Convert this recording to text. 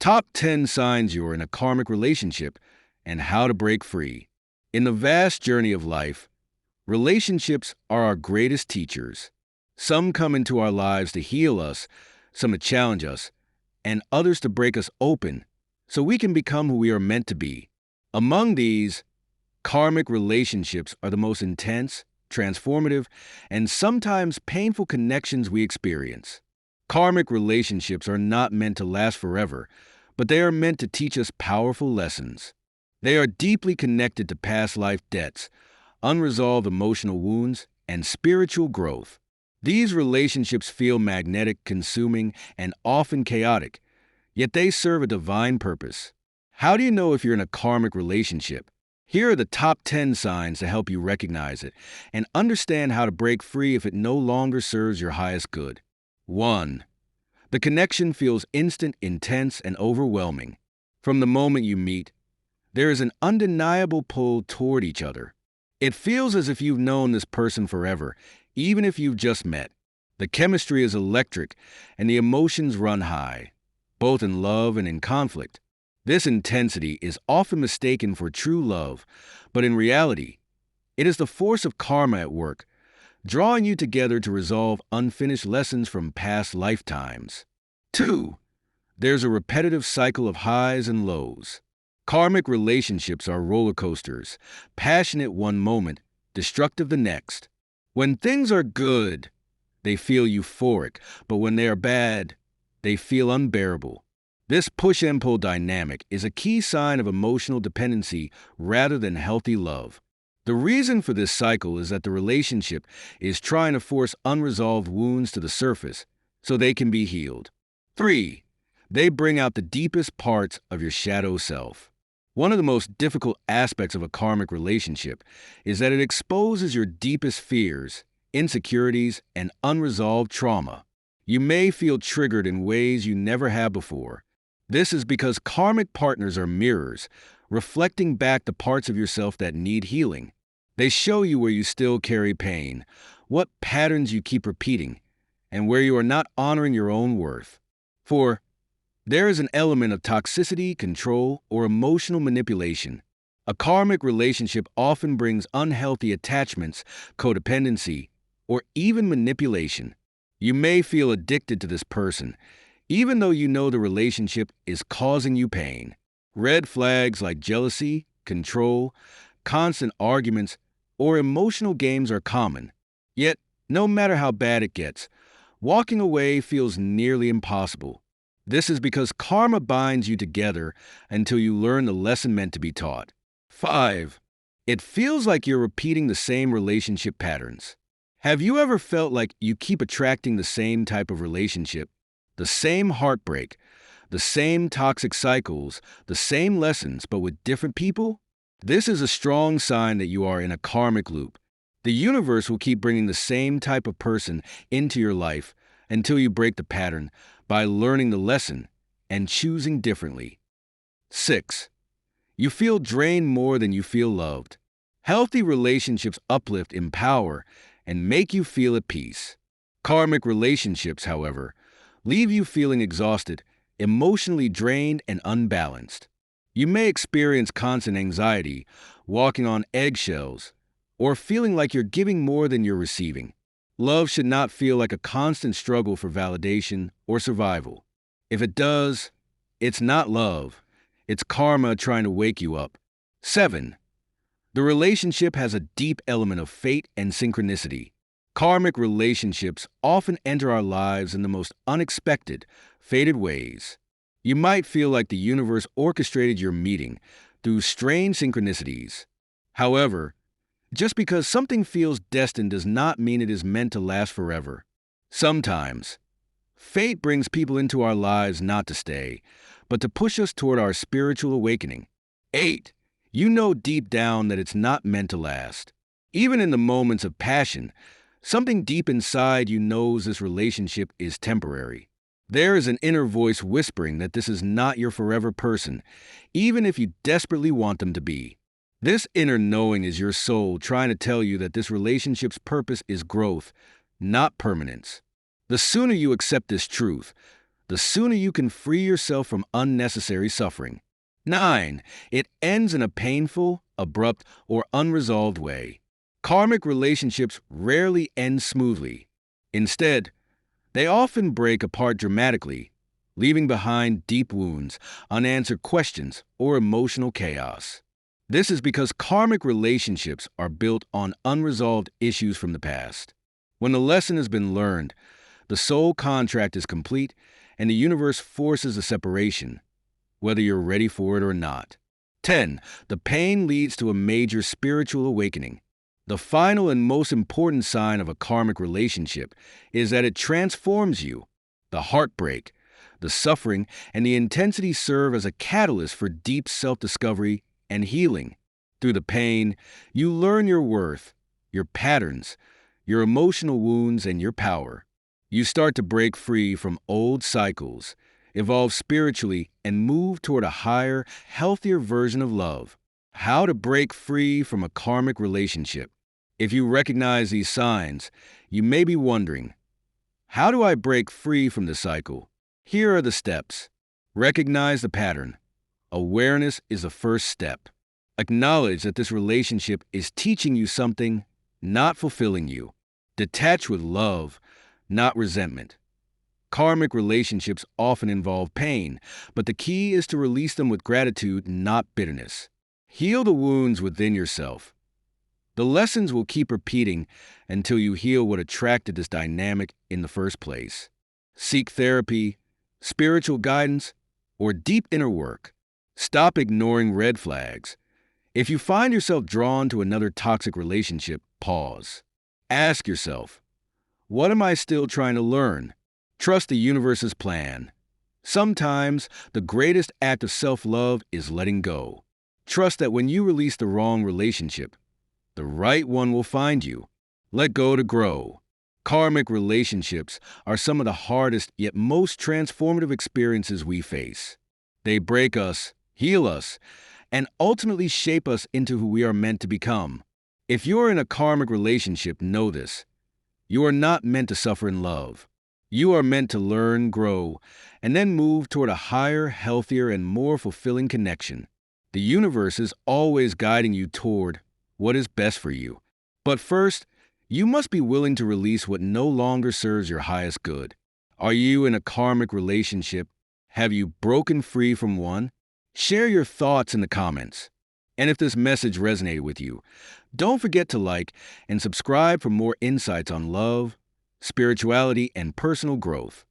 Top 10 signs you're in a karmic relationship and how to break free. In the vast journey of life, relationships are our greatest teachers. Some come into our lives to heal us, some to challenge us, and others to break us open so we can become who we are meant to be. Among these, karmic relationships are the most intense, transformative, and sometimes painful connections we experience. Karmic relationships are not meant to last forever, but they are meant to teach us powerful lessons. They are deeply connected to past life debts, unresolved emotional wounds, and spiritual growth. These relationships feel magnetic, consuming, and often chaotic, yet they serve a divine purpose. How do you know if you're in a karmic relationship? Here are the top 10 signs to help you recognize it and understand how to break free if it no longer serves your highest good. 1. The connection feels instant, intense, and overwhelming. From the moment you meet, there is an undeniable pull toward each other. It feels as if you've known this person forever, even if you've just met. The chemistry is electric, and the emotions run high, both in love and in conflict. This intensity is often mistaken for true love, but in reality, it is the force of karma at work, drawing you together to resolve unfinished lessons from past lifetimes. 2. There's a repetitive cycle of highs and lows. Karmic relationships are roller coasters, passionate one moment, destructive the next. When things are good, they feel euphoric, but when they are bad, they feel unbearable. This push and pull dynamic is a key sign of emotional dependency rather than healthy love. The reason for this cycle is that the relationship is trying to force unresolved wounds to the surface so they can be healed. 3. They bring out the deepest parts of your shadow self. One of the most difficult aspects of a karmic relationship is that it exposes your deepest fears, insecurities, and unresolved trauma. You may feel triggered in ways you never have before. This is because karmic partners are mirrors, reflecting back the parts of yourself that need healing. They show you where you still carry pain, what patterns you keep repeating, and where you are not honoring your own worth. 4. There is an element of toxicity, control, or emotional manipulation. A karmic relationship often brings unhealthy attachments, codependency, or even manipulation. You may feel addicted to this person, even though you know the relationship is causing you pain. Red flags like jealousy, control, constant arguments, or emotional games are common. Yet, no matter how bad it gets, walking away feels nearly impossible. This is because karma binds you together until you learn the lesson meant to be taught. 5. It feels like you're repeating the same relationship patterns. Have you ever felt like you keep attracting the same type of relationship? The same heartbreak, the same toxic cycles, the same lessons, but with different people? This is a strong sign that you are in a karmic loop. The universe will keep bringing the same type of person into your life until you break the pattern by learning the lesson and choosing differently. 6. You feel drained more than you feel loved. Healthy relationships uplift, empower, and make you feel at peace. Karmic relationships, however, leave you feeling exhausted, emotionally drained, and unbalanced. You may experience constant anxiety, walking on eggshells, or feeling like you're giving more than you're receiving. Love should not feel like a constant struggle for validation or survival. If it does, it's not love. It's karma trying to wake you up. 7. The relationship has a deep element of fate and synchronicity. Karmic relationships often enter our lives in the most unexpected, fated ways. You might feel like the universe orchestrated your meeting through strange synchronicities. However, just because something feels destined does not mean it is meant to last forever. Sometimes, fate brings people into our lives not to stay, but to push us toward our spiritual awakening. 8. You know deep down that it's not meant to last. Even in the moments of passion, something deep inside you knows this relationship is temporary. There is an inner voice whispering that this is not your forever person, even if you desperately want them to be. This inner knowing is your soul trying to tell you that this relationship's purpose is growth, not permanence. The sooner you accept this truth, the sooner you can free yourself from unnecessary suffering. 9. It ends in a painful, abrupt, or unresolved way. Karmic relationships rarely end smoothly. Instead, they often break apart dramatically, leaving behind deep wounds, unanswered questions, or emotional chaos. This is because karmic relationships are built on unresolved issues from the past. When the lesson has been learned, the soul contract is complete, and the universe forces a separation, whether you're ready for it or not. 10. The pain leads to a major spiritual awakening. The final and most important sign of a karmic relationship is that it transforms you. The heartbreak, the suffering, and the intensity serve as a catalyst for deep self-discovery and healing. Through the pain, you learn your worth, your patterns, your emotional wounds, and your power. You start to break free from old cycles, evolve spiritually, and move toward a higher, healthier version of love. How to break free from a karmic relationship. If you recognize these signs, you may be wondering, how do I break free from the cycle? Here are the steps. Recognize the pattern. Awareness is the first step. Acknowledge that this relationship is teaching you something, not fulfilling you. Detach with love, not resentment. Karmic relationships often involve pain, but the key is to release them with gratitude, not bitterness. Heal the wounds within yourself. The lessons will keep repeating until you heal what attracted this dynamic in the first place. Seek therapy, spiritual guidance, or deep inner work. Stop ignoring red flags. If you find yourself drawn to another toxic relationship, pause. Ask yourself, what am I still trying to learn? Trust the universe's plan. Sometimes the greatest act of self-love is letting go. Trust that when you release the wrong relationship, the right one will find you. Let go to grow. Karmic relationships are some of the hardest yet most transformative experiences we face. They break us, heal us, and ultimately shape us into who we are meant to become. If you're in a karmic relationship, know this. You are not meant to suffer in love. You are meant to learn, grow, and then move toward a higher, healthier, and more fulfilling connection. The universe is always guiding you toward what is best for you. But first, you must be willing to release what no longer serves your highest good. Are you in a karmic relationship? Have you broken free from one? Share your thoughts in the comments. And if this message resonated with you, don't forget to like and subscribe for more insights on love, spirituality, and personal growth.